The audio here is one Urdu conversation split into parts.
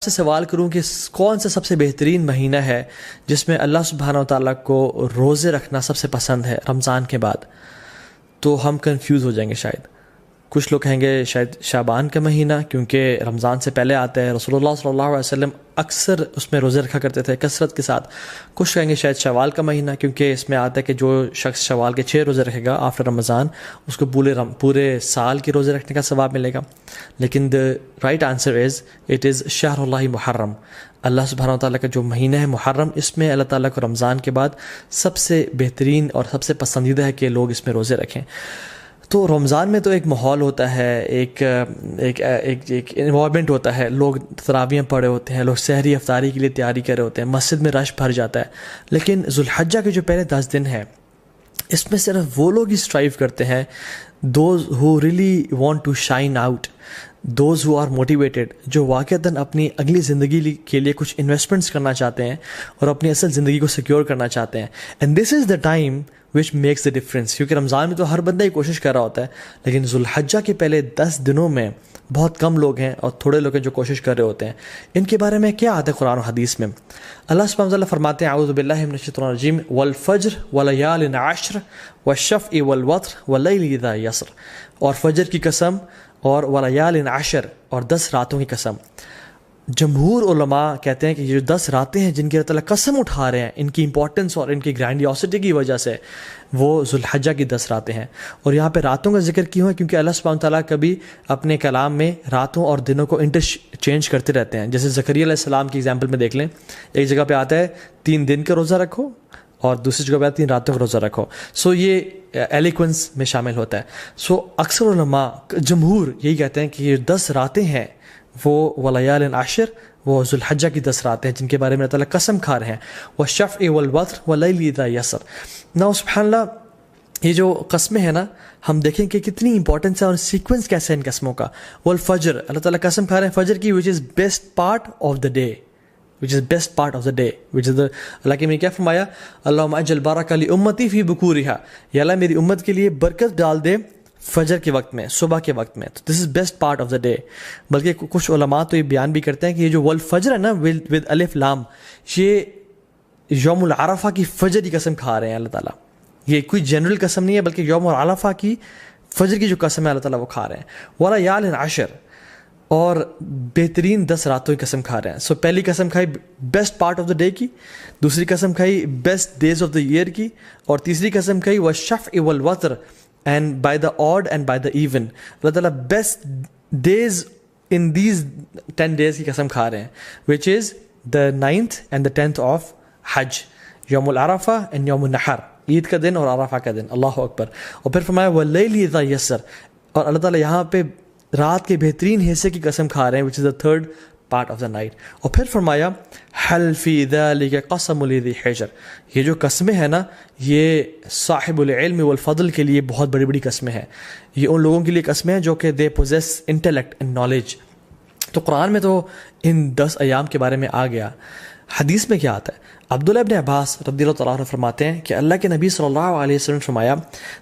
سے سوال کروں کہ کون سا سب سے بہترین مہینہ ہے جس میں اللہ سبحانہ و تعالیٰ کو روزے رکھنا سب سے پسند ہے رمضان کے بعد، تو ہم کنفیوز ہو جائیں گے شاید. کچھ لوگ کہیں گے شاید شعبان کا مہینہ، کیونکہ رمضان سے پہلے آتا ہے، رسول اللہ صلی اللہ علیہ وسلم اکثر اس میں روزے رکھا کرتے تھے کثرت کے ساتھ. کچھ کہیں گے شاید شوال کا مہینہ، کیونکہ اس میں آتا ہے کہ جو شخص شوال کے 6 روزے رکھے گا آفٹر رمضان اس کو پورے سال کے روزے رکھنے کا ثواب ملے گا. لیکن the right answer is it is شہر اللہ محرم. اللہ سبحانہ و تعالیٰ کا جو مہینہ ہے محرم، اس میں اللہ تعالیٰ کو رمضان کے بعد سب سے بہترین اور سب سے پسندیدہ ہے کہ لوگ اس میں روزے رکھیں. تو رمضان میں تو ایک ماحول ہوتا ہے، ایک انوائرمنٹ ہوتا ہے، لوگ تراویحیں پڑھے ہوتے ہیں، لوگ سحری افطاری کے لیے تیاری کر رہے ہوتے ہیں، مسجد میں رش بھر جاتا ہے. لیکن ذوالحجہ کے جو پہلے 10 دن ہیں اس میں صرف وہ لوگ ہی اسٹرائیو کرتے ہیں، those who really want to shine out, those who are motivated, جو واقعتاً اپنی اگلی زندگی کے لیے کچھ انویسٹمنٹس کرنا چاہتے ہیں اور اپنی اصل زندگی کو سیکیور کرنا چاہتے ہیں. And this is the time which makes the difference. کیونکہ رمضان میں تو ہر بندہ ہی کوشش کر رہا ہوتا ہے، لیکن ذوالحجہ کے پہلے 10 دنوں میں بہت کم لوگ ہیں اور تھوڑے لوگ ہیں جو کوشش کر رہے ہوتے ہیں. ان کے بارے میں کیا آتا ہے قرآن و حدیث میں؟ اللہ سبحانہ وتعالی فرماتے ہیں اعوذ باللہ من الشیطان الرجیم والفجر ولیال عشر والشفع والوتر واللیل اذا یسر، اور فجر کی قسم اور ولیال عشر اور 10 راتوں کی قسم. جمہور علماء کہتے ہیں کہ یہ جو 10 راتیں ہیں جن کی اللہ تعالیٰ قسم اٹھا رہے ہیں، ان کی امپورٹنس اور ان کی گرینڈیوسٹی کی وجہ سے وہ ذوالحجہ کی 10 راتیں ہیں. اور یہاں پہ راتوں کا ذکر کیوں ہے؟ کیونکہ اللہ سبحانہ تعالیٰ کبھی اپنے کلام میں راتوں اور دنوں کو انٹرچینج کرتے رہتے ہیں. جیسے زکریا علیہ السلام کی ایگزامپل میں دیکھ لیں، ایک جگہ پہ آتا ہے 3 دن کا روزہ رکھو اور دوسری جگہ پہ آتا ہے 3 راتوں کا روزہ رکھو. سو یہ ایلیکوینس میں شامل ہوتا ہے. سو اکثر علماء جمہور یہی کہتے ہیں کہ یہ 10 راتیں ہیں وہ ولیال عشر، وہ ذوالحجہ کی 10 راتیں ہیں جن کے بارے میں اللہ تعالیٰ قسم کھا رہے ہیں. والشفع والوتر واللیل اذا یسر. نا سبحان اللہ، یہ جو قسمیں ہیں نا، ہم دیکھیں کہ کتنی امپورٹنس ہے اور سیکوینس کیسے ہے ان قسموں کا. والفجر، اللہ تعالیٰ قسم کھا رہے ہیں فجر کی، which is best part of the day، which is best part of the day، which is the اللہ کے میں کیا فرمایا؟ اللہم اجل بارک لامتی فی بکورہا، یا اللہ میری امت کے لیے برکت ڈال دے فجر کے وقت میں، صبح کے وقت میں. تو this is best part of the day. بلکہ کچھ علماء تو یہ بیان بھی کرتے ہیں کہ یہ جو والفجر ہے نا ود الف لام، یہ یوم العرفہ کی فجر کی قسم کھا رہے ہیں اللہ تعالیٰ. یہ کوئی جنرل قسم نہیں ہے بلکہ یوم العرفہ کی فجر کی جو قسم ہے اللہ تعالیٰ وہ کھا رہے ہیں. ولیال عشر، اور بہترین 10 راتوں کی قسم کھا رہے ہیں. سو پہلی قسم کھائی best part of the day کی، دوسری قسم کھائی best days of the year کی، اور تیسری قسم کھائی والشفع والوتر and by the odd and by the even. اللہ تعالیٰ best days in these 10 days کی قسم کھا رہے ہیں، which is the 9th and the 10th of حج، یوم العرفہ and یوم النحر، عید کا دن اور عرفہ کا دن. اللہ اکبر. اور پھر فرمایا واللیل اذا یسر، اور اللہ تعالیٰ یہاں پہ رات کے بہترین حصے کی قسم کھا رہے ہیں، which is the 3rd part of the night. اور پھر فرمایا حل فی ذلک قسم لذی حجر. یہ جو قسمیں ہیں نا، یہ صاحب العلم والفضل کے لیے بہت بڑی بڑی قسمیں ہیں. یہ ان لوگوں کے لیے قسمیں ہیں جو کہ they possess intellect and knowledge. تو قرآن میں تو ان 10 ایام کے بارے میں آ گیا. حدیث میں کیا آتا ہے؟ عبداللہ ابن عباس رضی اللہ تعالیٰ عنہ فرماتے ہیں کہ اللہ کے نبی صلی اللہ علیہ وسلم فرمایا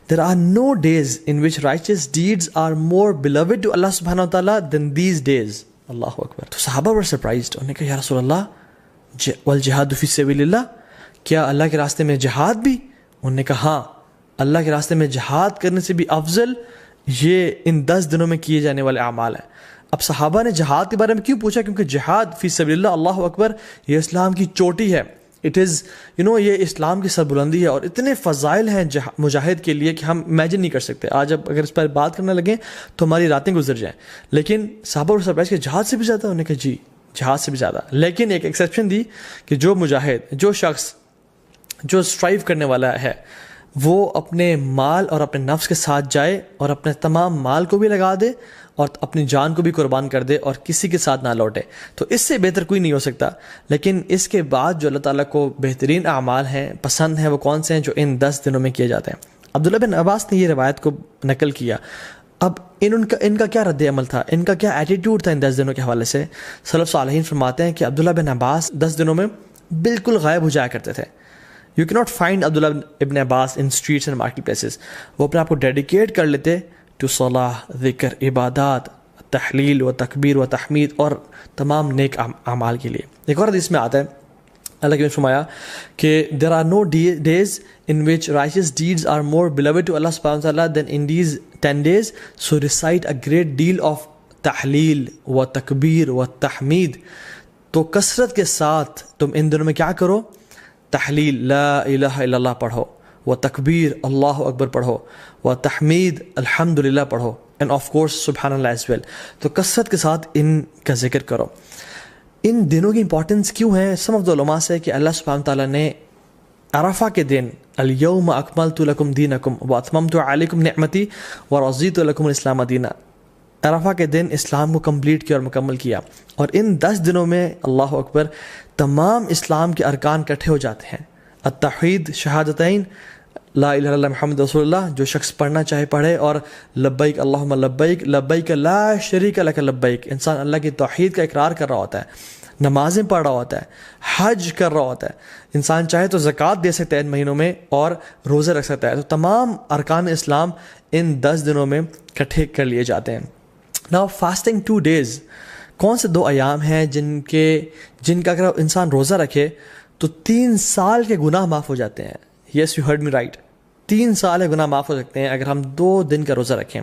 there are no days in which righteous deeds are more beloved to Allah subhanahu wa ta'ala than these days. اللہ اکبر. تو صحابہ were surprised. انہوں نے کہا یا رسول اللہ والجہاد فی سبیل اللہ، کیا اللہ کے راستے میں جہاد بھی؟ انہوں نے کہا ہاں، اللہ کے راستے میں جہاد کرنے سے بھی افضل یہ ان 10 دنوں میں کیے جانے والے اعمال ہیں. اب صحابہ نے جہاد کے بارے میں کیوں پوچھا؟ کیونکہ جہاد فی سبیل اللہ، اللہ اکبر، یہ اسلام کی چوٹی ہے. اٹ از یہ اسلام کی سربلندی ہے، اور اتنے فضائل ہیں مجاہد کے لیے کہ ہم امیجن نہیں کر سکتے. آج اب اگر اس پر بات کرنے لگیں تو ہماری راتیں گزر جائیں. لیکن صحابہ اور سرپرائز کہ جہاد سے بھی زیادہ؟ انہوں نے کہا جی جہاد سے بھی زیادہ. لیکن ایک ایکسیپشن دی کہ جو مجاہد، جو شخص جو اسٹرائیو کرنے والا ہے، وہ اپنے مال اور اپنے نفس کے ساتھ جائے اور اپنے تمام مال کو بھی لگا دے اور اپنی جان کو بھی قربان کر دے اور کسی کے ساتھ نہ لوٹے. تو اس سے بہتر کوئی نہیں ہو سکتا. لیکن اس کے بعد جو اللہ تعالیٰ کو بہترین اعمال ہیں، پسند ہیں، وہ کون سے ہیں؟ جو ان 10 دنوں میں کیے جاتے ہیں. عبداللہ بن عباس نے یہ روایت کو نقل کیا. اب ان کا کیا رد عمل تھا، ان کا کیا ایٹیٹیوڈ تھا ان 10 دنوں کے حوالے سے؟ سلف صالحین فرماتے ہیں کہ عبداللہ بن عباس 10 دنوں میں بالکل غائب ہو جایا کرتے تھے. یو کی ناٹ فائنڈ عبداللہ ابن عباس ان اسٹریٹس اینڈ مارکیٹ پلیسز. وہ اپنے آپ کو ڈیڈیکیٹ کر لیتے ٹو صلاح، ذکر، عبادات، تحلیل و تکبیر و تحمید اور تمام نیک اعمال کے لیے. ایک اور حدیث میں آتا ہے اللہ نے فرمایا کہ there are no days in which righteous deeds are more beloved to Allah subhanahu wa ta'ala than in these 10 days, so recite a great deal of تحلیل و تکبیر و تحمید. تو کثرت کے ساتھ تم ان دنوں میں کیا کرو؟ تحلیل لا الہ الا اللہ پڑھو، و تکبیر اللہ اکبر پڑھو، و تحمید الحمدللہ پڑھو، اینڈ آف کورس سبحان اللہ ایز ویل. تو کثرت کے ساتھ ان کا ذکر کرو. ان دنوں کی امپورٹنس کیوں ہے؟ سم آف دا علماء سے کہ اللہ سبحانہ تعالیٰ نے عرفہ کے دن الیوم اکملت لکم دینکم واتممت علیکم نعمتی ورضیت لکم الاسلام دینا، عرفہ کے دن اسلام کو کمپلیٹ کیا اور مکمل کیا. اور ان 10 دنوں میں اللہ اکبر تمام اسلام کے ارکان اکٹھے ہو جاتے ہیں. التوحید شہادتین لا الہ الا اللہ محمد رسول اللہ، جو شخص پڑھنا چاہے پڑھے، اور لبیک اللہم لبیک لبیک لا شریک لک لبیک، انسان اللہ کی توحید کا اقرار کر رہا ہوتا ہے، نمازیں پڑھ رہا ہوتا ہے، حج کر رہا ہوتا ہے، انسان چاہے تو زکوٰۃ دے سکتا ہے ان مہینوں میں اور روزے رکھ سکتا ہے. تو تمام ارکان اسلام ان 10 دنوں میں اکٹھے کر لیے جاتے ہیں. ناؤ فاسٹنگ 2 days، کون سے 2 ایام ہیں جن کا اگر انسان روزہ رکھے تو 3 سال کے گناہ معاف ہو جاتے ہیں. Yes you heard me right, 3 سال کے گناہ معاف ہو سکتے ہیں اگر ہم 2 دن کا روزہ رکھیں.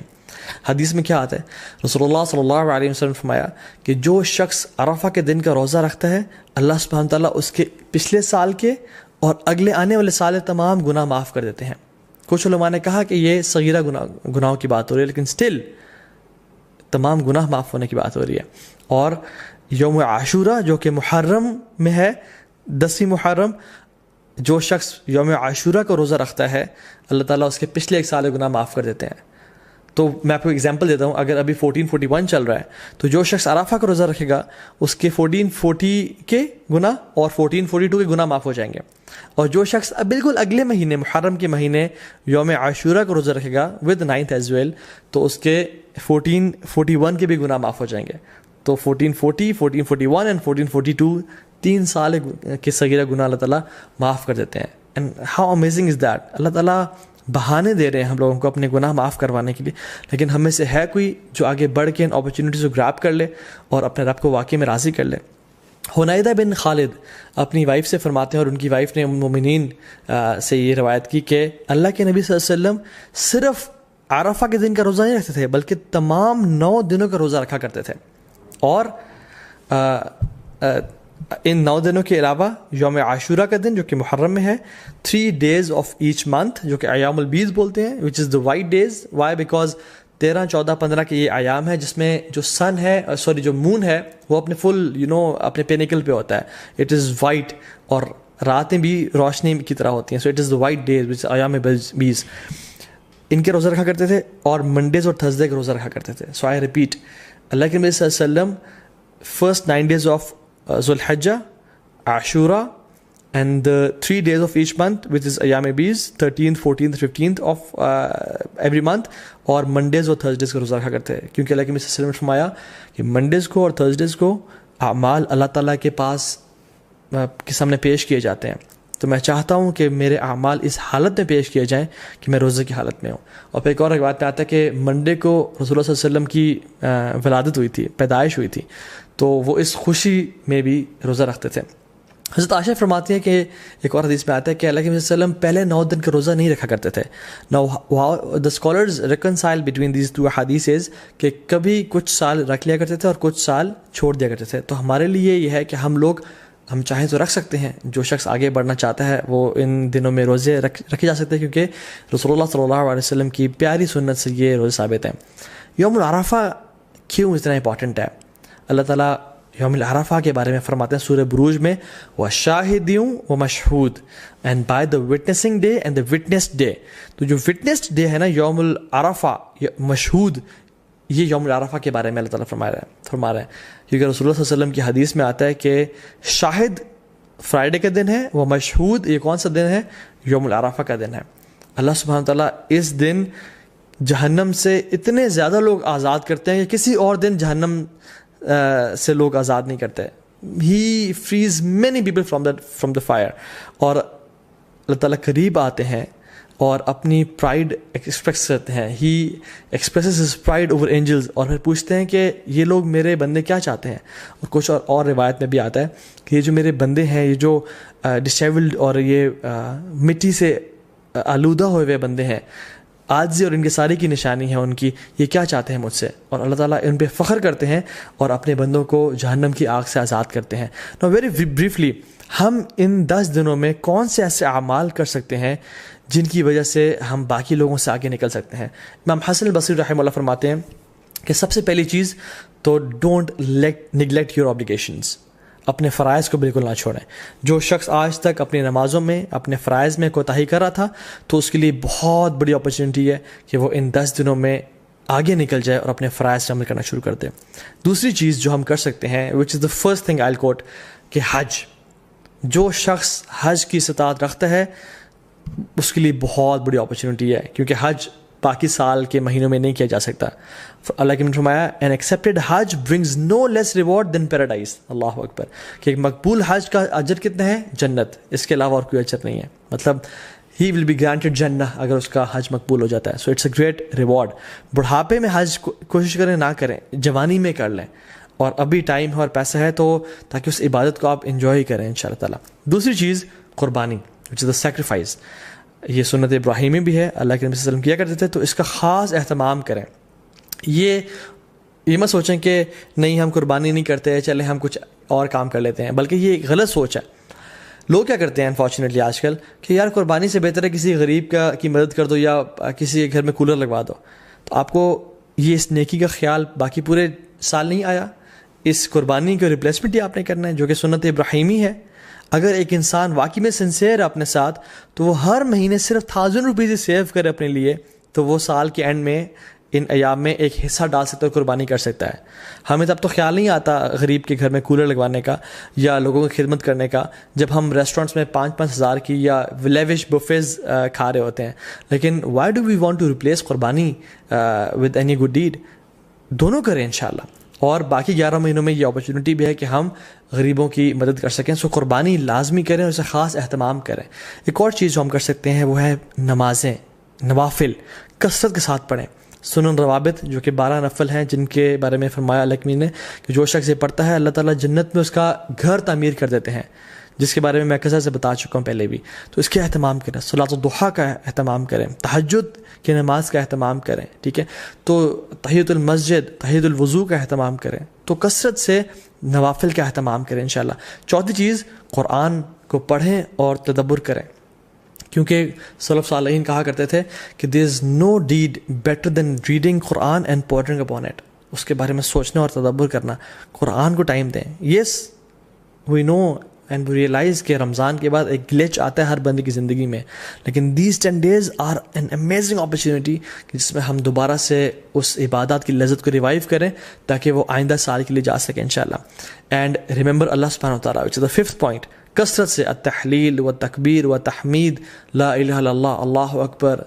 حدیث میں کیا آتا ہے؟ رسول اللہ صلی اللہ علیہ وسلم نے فرمایا کہ جو شخص عرفہ کے دن کا روزہ رکھتا ہے اللہ سبحانہ تعالیٰ اس کے پچھلے سال کے اور اگلے آنے والے سال کے تمام گناہ معاف کر دیتے ہیں. کچھ علماء نے کہا کہ یہ صغیرہ گناہوں کی بات ہو رہی ہے، لیکن سٹل تمام گناہ معاف ہونے کی بات ہو رہی ہے. اور یوم عاشورہ جو کہ محرم میں ہے، 10 محرم، جو شخص یوم عاشورہ کو روزہ رکھتا ہے اللہ تعالیٰ اس کے پچھلے 1 سال کے گناہ معاف کر دیتے ہیں. تو میں آپ کو ایگزامپل دیتا ہوں، اگر ابھی 1441 چل رہا ہے تو جو شخص عرفہ کا روزہ رکھے گا اس کے 1440 کے گناہ اور 1442 کے گناہ معاف ہو جائیں گے. اور جو شخص اب بالکل اگلے مہینے محرم کے مہینے یوم عاشورہ کا روزہ رکھے گا ود 9th ایز ویل، تو اس کے 1441 کے بھی گناہ معاف ہو جائیں گے. تو 1440 1441 اینڈ 1442 3 سال کے صغیرہ گناہ اللہ تعالیٰ معاف کر دیتے ہیں. And how amazing is that. Allah تعالیٰ بہانے دے رہے ہیں ہم لوگوں کو اپنے گناہ معاف کروانے کے لیے، لیکن ہم میں سے ہے کوئی جو آگے بڑھ کے ان اپرچونیٹیز کو گراب کر لے اور اپنے رب کو واقعی میں راضی کر لے. حنیدہ بن خالد اپنی وائف سے فرماتے ہیں، اور ان کی وائف نے ام المؤمنین سے یہ روایت کی کہ اللہ کے نبی صلی اللہ علیہ وسلم صرف عرفہ کے دن کا روزہ نہیں رکھتے تھے بلکہ تمام 9 دنوں کا روزہ رکھا کرتے تھے. اور ان 9 دنوں کے علاوہ یوم عاشورہ کا دن جو کہ محرم میں ہے، 3 days of each month جو کہ ایام البیض بولتے ہیں، which is the white days. why? because 13 14 15 کے یہ ایام ہے جس میں جو سن ہے جو مون ہے وہ اپنے فل اپنے پینیکل پہ ہوتا ہے، اٹ از وائٹ، اور راتیں بھی روشنی کی طرح ہوتی ہیں. So it is the white days which is ایام بیض. ان کے روزہ رکھا کرتے تھے اور منڈیز اور تھرسڈے کے روزہ رکھا کرتے تھے. سو آئی ریپیٹ، اللہ کے نبی صلی اللہ علیہ وسلم first 9 days of Zulhijjah, Ashura, and 3 days of each month which is Ayam Beez, 13th 14th 15th of every month, اور منڈیز اور تھرسڈیز کا روزہ رکھا کرتے ہیں. کیونکہ اللہ کے نبی صلی اللہ علیہ وسلم نے فرمایا کہ منڈیز کو اور تھرسڈیز کو اعمال اللہ تعالیٰ کے پاس کے سامنے پیش کیے جاتے ہیں. تو میں چاہتا ہوں کہ میرے اعمال اس حالت میں پیش کیے جائیں کہ میں روزے کی حالت میں ہوں. اور پھر ایک اور روایت میں آتا ہے کہ منڈے کو رسول اللہ صلی اللہ علیہ وسلم کی ولادت ہوئی تھی، پیدائش ہوئی تھی، تو وہ اس خوشی میں بھی روزہ رکھتے تھے. حضرت عائشہ فرماتی ہیں کہ ایک اور حدیث میں آتا ہے کہ اللہ کے نبی صلی اللہ علیہ وسلم پہلے 9 دن کا روزہ نہیں رکھا کرتے تھے. Now the scholars reconcile between these two hadiths کہ کبھی کچھ سال رکھ لیا کرتے تھے اور کچھ سال چھوڑ دیا کرتے تھے. تو ہمارے لیے یہ ہے کہ ہم چاہیں تو رکھ سکتے ہیں. جو شخص آگے بڑھنا چاہتا ہے وہ ان دنوں میں روزے رکھے جا سکتے ہیں، کیونکہ رسول اللہ صلی اللہ علیہ وسلم کی پیاری سنت سے یہ روزے ثابت ہیں. یوم العرفہ کیوں اتنا امپورٹنٹ ہے؟ اللہ تعالیٰ یوم العرفہ کے بارے میں فرماتے ہیں سورہ بروج میں، وَشَاهِدٍ وَمَشْهُودٍ and by the witnessing day and the witnessed day. تو جو وٹنسڈ ڈے ہے نا یوم العرفہ، مشہود، یہ یوم العرفہ کے بارے میں اللہ تعالیٰ فرما رہے ہیں. کیونکہ رسول اللہ صلی اللہ علیہ وسلم کی حدیث میں آتا ہے کہ شاہد فرائیڈے کا دن ہے، وہ مشہود یہ کون سا دن ہے؟ یوم العرفہ کا دن ہے. اللہ سبحانہ تعالیٰ اس دن جہنم سے اتنے زیادہ لوگ آزاد کرتے ہیں کہ کسی اور دن جہنم سے لوگ آزاد نہیں کرتے. He frees many people from the fire. اور اللہ تعالیٰ قریب آتے ہیں اور اپنی پرائڈ ایکسپریس کرتے ہیں. He expresses his pride over angels, اور پھر پوچھتے ہیں کہ یہ لوگ میرے بندے کیا چاہتے ہیں. اور کچھ اور روایت میں بھی آتا ہے کہ یہ جو میرے بندے ہیں, یہ جو ڈسیبلڈ اور یہ مٹی سے آلودہ ہوئے ہوئے بندے ہیں, عاجزی اور ان کے ساری کی نشانی ہے ان کی, یہ کیا چاہتے ہیں مجھ سے. اور اللہ تعالیٰ ان پہ فخر کرتے ہیں اور اپنے بندوں کو جہنم کی آگ سے آزاد کرتے ہیں. نو ویری بریفلی, ہم ان 10 دنوں میں کون سے ایسے اعمال کر سکتے ہیں جن کی وجہ سے ہم باقی لوگوں سے آگے نکل سکتے ہیں. امام حسن البصری رحمہ اللہ فرماتے ہیں کہ سب سے پہلی چیز تو ڈونٹ نیگلیکٹ یور آبلیگیشنز, اپنے فرائض کو بالکل نہ چھوڑیں. جو شخص آج تک اپنی نمازوں میں اپنے فرائض میں کوتاہی کر رہا تھا تو اس کے لیے بہت بڑی اپرچونیٹی ہے کہ وہ ان 10 دنوں میں آگے نکل جائے اور اپنے فرائض سے عمل کرنا شروع کر دے. دوسری چیز جو ہم کر سکتے ہیں, وچ از دا فرسٹ تھنگ آئی کوٹ, کہ حج. جو شخص حج کی استطاعت رکھتا ہے اس کے لیے بہت بڑی اپرچونیٹی ہے, کیونکہ حج باقی سال کے مہینوں میں نہیں کیا جا سکتا. اللہ کے نے فرمایا این ایکسیپٹیڈ حج برنگز نو لیس ریوارڈ دین پیراڈائز. اللہ اکبر, کہ ایک مقبول حج کا اجر کتنا ہے؟ جنت, اس کے علاوہ اور کوئی اجر نہیں ہے. مطلب ہی ول بی گرانٹیڈ جنہ اگر اس کا حج مقبول ہو جاتا ہے. So it's a great reward. بڑھاپے میں حج کوشش کریں نہ کریں, جوانی میں کر لیں, اور ابھی ٹائم ہے اور پیسہ ہے تو تاکہ اس عبادت کو آپ انجوائے کریں ان شاء اللہ تعالیٰ. دوسری چیز قربانی, وچ از دا سیکریفائس. یہ سنت ابراہیمی بھی ہے, اللہ کے نبی صلی اللہ علیہ وسلم کیا کرتے تھے, تو اس کا خاص اہتمام کریں. یہ مت سوچیں کہ نہیں ہم قربانی نہیں کرتے, چلیں ہم کچھ اور کام کر لیتے ہیں, بلکہ یہ ایک غلط سوچ ہے. لوگ کیا کرتے ہیں انفارچونیٹلی آج کل کہ یار قربانی سے بہتر ہے کسی غریب کی مدد کر دو یا کسی کے گھر میں کولر لگوا دو. تو آپ کو یہ اس نیکی کا خیال باقی پورے سال نہیں آیا, اس قربانی کی ریپلیسمنٹ ہی آپ نے کرنا ہے جو کہ سنت ابراہیمی ہے. اگر ایک انسان واقعی میں سنسیئر ہے اپنے ساتھ تو وہ ہر مہینے صرف 1000 روپیز سیو کرے اپنے لیے, تو وہ سال کے اینڈ میں ان ایام میں ایک حصہ ڈال سکتا ہے اور قربانی کر سکتا ہے. ہمیں تب تو خیال نہیں آتا غریب کے گھر میں کولر لگوانے کا یا لوگوں کی خدمت کرنے کا جب ہم ریسٹورینٹس میں 5-5 ہزار کی یا لیوش بفیز کھا رہے ہوتے ہیں. لیکن why do we want to replace قربانی ود اینی گڈ ڈیڈ؟ دونوں کریں انشاءاللہ. اور باقی 11 مہینوں میں یہ اپرچونیٹی بھی ہے کہ ہم غریبوں کی مدد کر سکیں. سو قربانی لازمی کریں اور اسے خاص اہتمام کریں. ایک اور چیز جو ہم کر سکتے ہیں وہ ہے نمازیں, نوافل کثرت کے ساتھ پڑھیں. سنن روابط جو کہ 12 نفل ہیں جن کے بارے میں فرمایا اللہ نے کہ جو شخص یہ پڑھتا ہے اللہ تعالیٰ جنت میں اس کا گھر تعمیر کر دیتے ہیں, جس کے بارے میں کثرت سے بتا چکا ہوں پہلے بھی. تو اس کے اہتمام کریں, صلاۃ الضحیٰ کا اہتمام کریں, تہجد کی نماز کا اہتمام کریں, ٹھیک ہے, تو تحیۃ المسجد, تحیۃ الوضو کا اہتمام کریں. تو کثرت سے نوافل کا اہتمام کریں انشاءاللہ. چوتھی چیز قرآن کو پڑھیں اور تدبر کریں, کیونکہ سلف صالحین کہا کرتے تھے کہ there is no deed better than reading Quran and pondering upon it. اس کے بارے میں سوچنا اور تدبر کرنا. قرآن کو ٹائم دیں. یس وی نو اینڈ وی ریئلائز کہ رمضان کے بعد ایک گلیچ آتا ہے ہر بندے کی زندگی میں, لیکن these 10 days are an amazing opportunity جس میں ہم دوبارہ سے اس عبادات کی لذت کو ریوائیو کریں تاکہ وہ آئندہ سال کے لیے جا سکیں انشاءاللہ. اینڈ ریممبر اللہ سبحانہ وتعالیٰ, وچ از دا 5th point, کثرت سے التحلیل و تکبیر و تحمید, لا الہ الا اللہ, اللہ اکبر,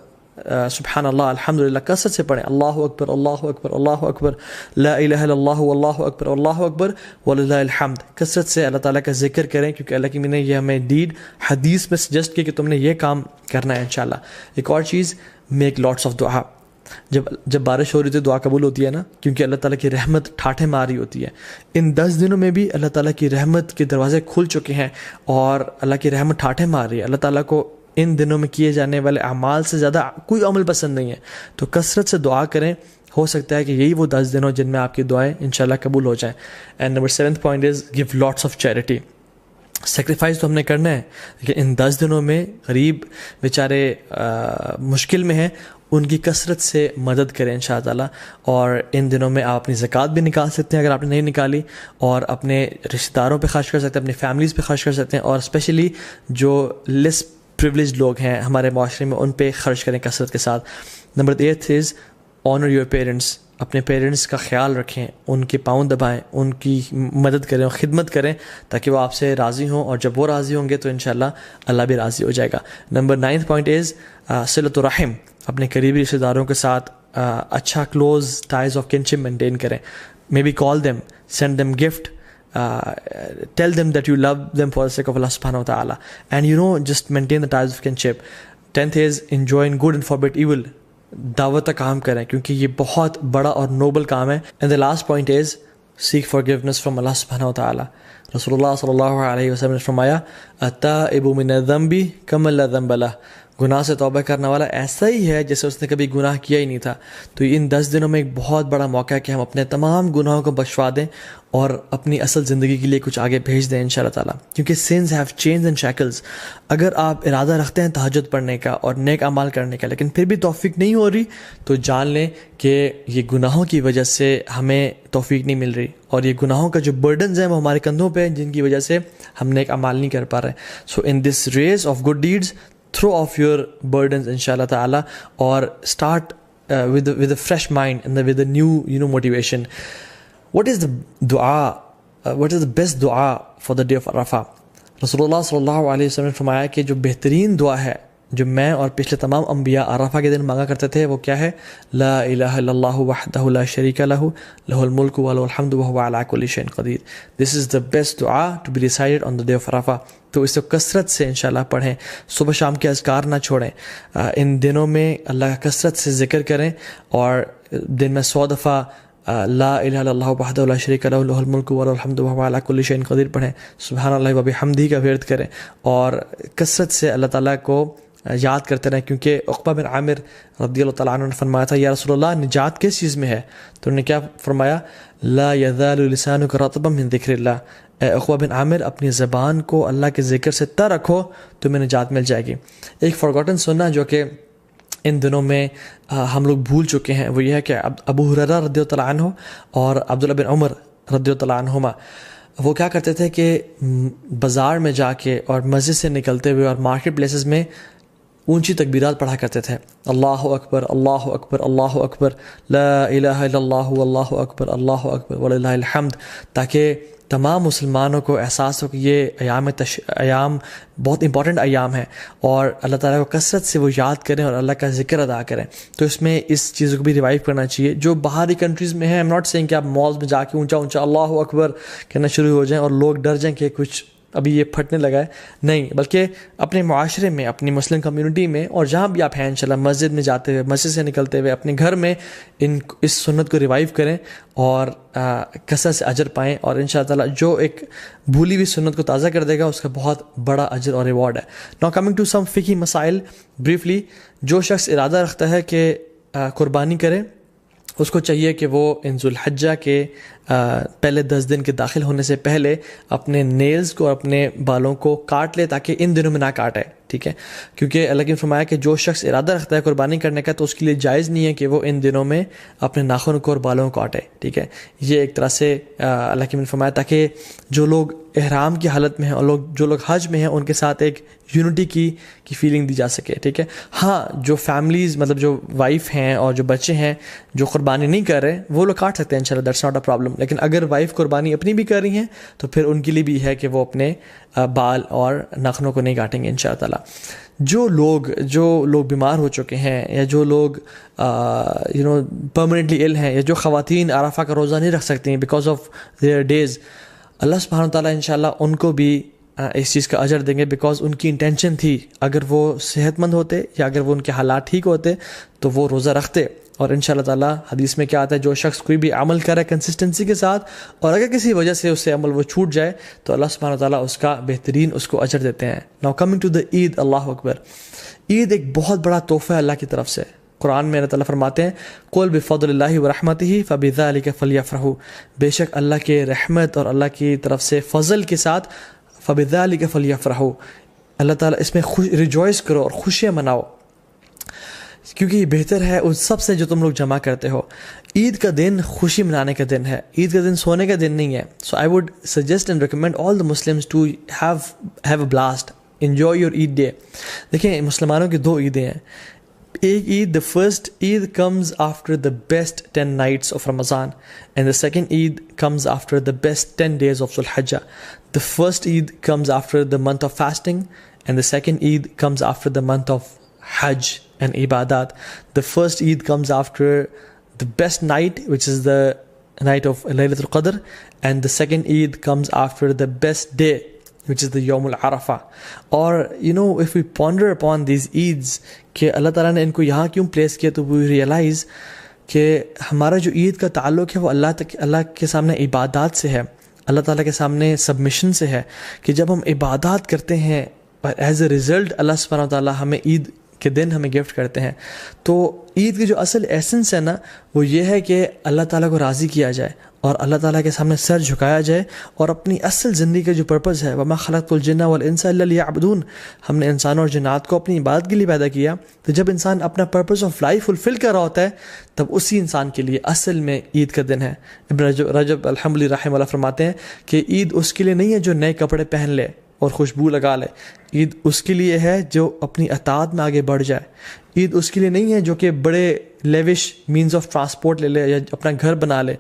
سبحان اللہ, الحمدللہ, کثرت سے پڑھیں. اللہ اکبر, اللہ اکبر, اللہ اکبر, لا الہ الا اللہ, اللہ اکبر, اللہ اکبر وللہ الحمد. کثرت سے اللہ تعالیٰ کا ذکر کریں کیونکہ اللہ کی نے یہ ہمیں حدیث میں سجیسٹ کیا کہ تم نے یہ کام کرنا ہے انشاءاللہ. ایک اور چیز, میک لاٹس آف دعا. جب بارش ہو رہی ہوتی ہے دعا قبول ہوتی ہے نا, کیونکہ اللہ تعالیٰ کی رحمت ٹھاٹھے مار رہی ہوتی ہے. ان 10 دنوں میں بھی اللہ تعالیٰ کی رحمت کے دروازے کھل چکے ہیں اور اللہ کی رحمت ٹھاٹھے مار رہی ہے. اللہ تعالیٰ کو ان دنوں میں کیے جانے والے اعمال سے زیادہ کوئی عمل پسند نہیں ہے. تو کثرت سے دعا کریں, ہو سکتا ہے کہ یہی وہ 10 دن ہو جن میں آپ کی دعائیں انشاءاللہ قبول ہو جائیں. And number 7th point is give lots of charity. Sacrifice تو ہم نے کرنا ہے, لیکن ان 10 دنوں میں غریب بیچارے مشکل میں ہیں, ان کی کثرت سے مدد کریں انشاء اللہ. اور ان دنوں میں آپ اپنی زکوٰۃ بھی نکال سکتے ہیں اگر آپ نے نہیں نکالی, اور اپنے رشتہ داروں پہ خرچ کر سکتے ہیں, اپنی فیملیز پہ خرچ کر سکتے ہیں, اور اسپیشلی جو لیس پریولیج لوگ ہیں ہمارے معاشرے میں ان پہ خرچ کریں کثرت کے ساتھ. Number 8 is owner your parents. اپنے پیرنٹس کا خیال رکھیں, ان کے پاؤں دبائیں, ان کی مدد کریں اور خدمت کریں تاکہ وہ آپ سے راضی ہوں, اور جب وہ راضی ہوں گے تو انشاءاللہ اللہ بھی راضی ہو جائے گا. نمبر 9th point از صلۃ الرحم. اپنے قریبی رشتہ داروں کے ساتھ اچھا close ties of kinship maintain کریں. May be call them, send them gift, tell them that you love them for the sake of Allah subhanahu wa ta'ala, and just maintain the ties of kinship. 10th is enjoin good and forbid evil. دعوت کام کریں کیونکہ یہ بہت بڑا اور نوبل کام ہے. And the last point is seek forgiveness from اللہ سبحانہ و تعالیٰ. رسول اللہ صلی اللہ علیہ وسلم نے فرمایا التائب من الذنب کمن لا ذنب لہ. گناہ سے توبہ کرنے والا ایسا ہی ہے جیسے اس نے کبھی گناہ کیا ہی نہیں تھا. تو ان 10 دنوں میں ایک بہت بڑا موقع ہے کہ ہم اپنے تمام گناہوں کو بخشوا دیں اور اپنی اصل زندگی کے لیے کچھ آگے بھیج دیں انشاءاللہ تعالیٰ. کیونکہ sins have chains and shackles. اگر آپ ارادہ رکھتے ہیں تہجد پڑھنے کا اور نیک اعمال کرنے کا لیکن پھر بھی توفیق نہیں ہو رہی تو جان لیں کہ یہ گناہوں کی وجہ سے ہمیں توفیق نہیں مل رہی اور یہ گناہوں کا جو برڈنز ہیں وہ ہمارے کندھوں پہ ہیں جن کی وجہ سے ہم نیک اعمال نہیں کر پا رہے. So in this race of good deeds throw off your burdens inshallah ta'ala or start with a fresh mind and with a new motivation. What is the dua what is the best dua for the day of Arafah? Rasulullah sallallahu alaihi wasallam نے فرمایا کہ جو بہترین دعا ہے جو میں اور پچھلے تمام انبیاء عرفہ کے دن مانگا کرتے تھے وہ کیا ہے؟ لا الہ الا اللہ وحدہ لا شریک لہ لہ الملک وله الحمد وهو على كل شيء قدیر. This is the best dua to be recited on the day of Arafah. تو اس کو کثرت سے انشاءاللہ پڑھیں. صبح شام کے اذکار نہ چھوڑیں. ان دنوں میں اللہ کا کثرت سے ذکر کریں اور دن میں 100 دفعہ لا الہ الا اللہ وحدہ لا شریک لہ لہ الملک وله الحمد وهو على كل شيء قدیر پڑھیں. سبحان اللہ وبحمدہ کا ورد کریں اور کثرت سے اللہ تعالیٰ کو یاد کرتے رہیں. کیونکہ عقبہ بن عامر رضی اللہ تعالیٰ عنہ نے فرمایا تھا یا رسول اللہ نجات کس چیز میں ہے؟ تو انہوں نے کیا فرمایا؟ لا یزال لسانک رطبا من ذکر اللہ. اے عقبہ بن عامر اپنی زبان کو اللہ کے ذکر سے تر رکھو تو میں نجات مل جائے گی. ایک فارگوٹن سننا جو کہ ان دنوں میں ہم لوگ بھول چکے ہیں وہ یہ ہے کہ ابو ہریرہ رضی اللہ تعالیٰ عنہ اور عبداللہ بن عمر رضی اللہ تعالیٰ عنہما وہ کیا کرتے تھے کہ بازار میں جا کے اور مسجد سے نکلتے ہوئے اور مارکیٹ پلیسز میں اونچی تکبیرات پڑھا کرتے تھے. اللہ اکبر اللہ اکبر اللہ اکبر لا الہ الا اللہ واللہ اکبر اللہ اکبر وللہ الحمد, تاکہ تمام مسلمانوں کو احساس ہو کہ یہ ایام بہت امپورٹنٹ ایام ہیں اور اللہ تعالیٰ کو کثرت سے وہ یاد کریں اور اللہ کا ذکر ادا کریں. تو اس میں اس چیزوں کو بھی ریوائیو کرنا چاہیے. جو باہری کنٹریز میں ہیں, ایم ناٹ سینگ کہ آپ مالز میں جا کے اونچا اونچا اللہ اکبر کہنا شروع ہو جائیں اور لوگ ڈر جائیں کہ کچھ ابھی یہ پھٹنے لگا ہے, نہیں, بلکہ اپنے معاشرے میں اپنی مسلم کمیونٹی میں اور جہاں بھی آپ ہیں انشاءاللہ مسجد میں جاتے ہوئے مسجد سے نکلتے ہوئے اپنے گھر میں اس سنت کو ریوائیو کریں اور کثرت سے اجر پائیں اور انشاءاللہ تعالیٰ جو ایک بھولی ہوئی سنت کو تازہ کر دے گا اس کا بہت بڑا اجر اور ریوارڈ ہے. ناؤ کمنگ ٹو سم فقہی مسائل بریفلی. جو شخص ارادہ رکھتا ہے کہ قربانی کرے اس کو چاہیے کہ وہ ان ذو الحجہ کے پہلے 10 دن کے داخل ہونے سے پہلے اپنے نیلز کو اور اپنے بالوں کو کاٹ لے تاکہ ان دنوں میں نہ کاٹے. ٹھیک ہے, کیونکہ اللہ نے فرمایا کہ جو شخص ارادہ رکھتا ہے قربانی کرنے کا تو اس کے لیے جائز نہیں ہے کہ وہ ان دنوں میں اپنے ناخن کو اور بالوں کو کاٹے. ٹھیک ہے, یہ ایک طرح سے اللہ نے فرمایا تاکہ جو لوگ احرام کی حالت میں ہیں اور جو لوگ حج میں ہیں ان کے ساتھ ایک یونٹی کی فیلنگ دی جا سکے. ٹھیک ہے, ہاں جو فیملیز مطلب جو وائف ہیں اور جو بچے ہیں جو قربانی نہیں کر رہے وہ لوگ کاٹ سکتے ہیں انشاءاللہ, دیٹس ناٹ اے پرابلم. لیکن اگر وائف قربانی اپنی بھی کر رہی ہیں تو پھر ان کے لیے بھی ہے کہ وہ اپنے بال اور ناخنوں کو نہیں کاٹیں گے انشاءاللہ تعالیٰ. جو لوگ بیمار ہو چکے ہیں یا جو لوگ پرماننٹلی ill ہیں یا جو خواتین عرفہ کا روزہ نہیں رکھ سکتی ہیں بیکاز آف دیئر ڈیز, اللہ سبحانہ تعالیٰ انشاءاللہ ان کو بھی اس چیز کا اجر دیں گے بیکاز ان کی انٹینشن تھی. اگر وہ صحت مند ہوتے یا اگر وہ ان کے حالات ٹھیک ہوتے تو وہ روزہ رکھتے. اور انشاءاللہ تعالیٰ حدیث میں کیا آتا ہے, جو شخص کوئی بھی عمل کرے کنسسٹنسی کے ساتھ اور اگر کسی وجہ سے اس سے عمل وہ چھوٹ جائے تو اللہ سبحانہ تعالیٰ اس کا بہترین اس کو اجر دیتے ہیں. ناؤ کمنگ ٹو دا عید, اللہ اکبر. عید ایک بہت بڑا تحفہ ہے اللہ کی طرف سے. قرآن میں اللہ تعالیٰ فرماتے ہیں قل بفضل اللہ ورحمتہ فبذلک فلیفرحوا, بے شک اللہ کے رحمت اور اللہ کی طرف سے فضل کے ساتھ فبذلک فلیفرحوا, اللہ تعالیٰ اس میں ریجوائس کرو اور خوشیاں مناؤ کیونکہ یہ بہتر ہے ان سب سے جو تم لوگ جمع کرتے ہو. عید کا دن خوشی منانے کا دن ہے, عید کا دن سونے کا دن نہیں ہے. So I would suggest and recommend all the Muslims to have a blast, enjoy your Eid day. دیکھیں مسلمانوں کی 2 عیدیں ہیں. ایک عید, the first Eid comes after the best 10 nights of Ramadan and the second Eid comes after the best 10 days of Dhul Hijjah. The first Eid comes after the month of fasting and the second Eid comes after the month of Hajj and Ibadat. The first Eid comes after the best night, which is the night of Laylatul Qadr, and the second Eid comes after the best day, which is the Yawm al-Arafah. Or if we ponder upon these Eids کہ اللہ تعالیٰ نے ان کو یہاں کیوں پلیس کیا, تو we realize کہ ہمارا جو عید کا تعلق ہے وہ اللہ کے سامنے عبادات سے ہے, اللہ تعالیٰ کے سامنے سبمیشن سے ہے, کہ جب ہم عبادات کرتے ہیں اور ایز اے رزلٹ اللہ سبحانہ و تعالیٰ ہمیں عید کے دن ہمیں گفٹ کرتے ہیں. تو عید کی جو اصل ایسنس ہے نا وہ یہ ہے کہ اللہ تعالیٰ کو راضی کیا جائے اور اللہ تعالیٰ کے سامنے سر جھکایا جائے, اور اپنی اصل زندگی کا جو پرپز ہے وَمَا خَلَقْتُ الْجِنَّ وَالْإِنسَ إِلَّا لِيَعْبُدُونَ, ہم نے انسانوں اور جنات کو اپنی عبادت کے لیے پیدا کیا. تو جب انسان اپنا پرپز آف لائف فلفل کر رہا ہوتا ہے تب اسی انسان کے لیے اصل میں عید کا دن ہے. ابن رجب الحمدللہ رحمہ اللہ فرماتے ہیں کہ عید اس کے لیے نہیں ہے جو نئے کپڑے پہن لے اور خوشبو لگا لے, عید اس کے لیے ہے جو اپنی اطاعت میں آگے بڑھ جائے. عید اس کے لیے نہیں ہے جو کہ بڑے لیوش مینز آف ٹرانسپورٹ لے لے یا اپنا گھر بنا لے.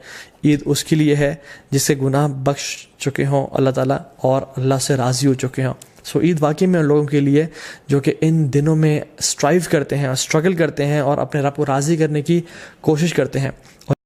عید اس کے لیے ہے جس سے گناہ بخش چکے ہوں اللہ تعالیٰ اور اللہ سے راضی ہو چکے ہوں. سو عید واقعی میں ان لوگوں کے لیے جو کہ ان دنوں میں اسٹرائیو کرتے ہیں اور اسٹرگل کرتے ہیں اور اپنے رب کو راضی کرنے کی کوشش کرتے ہیں.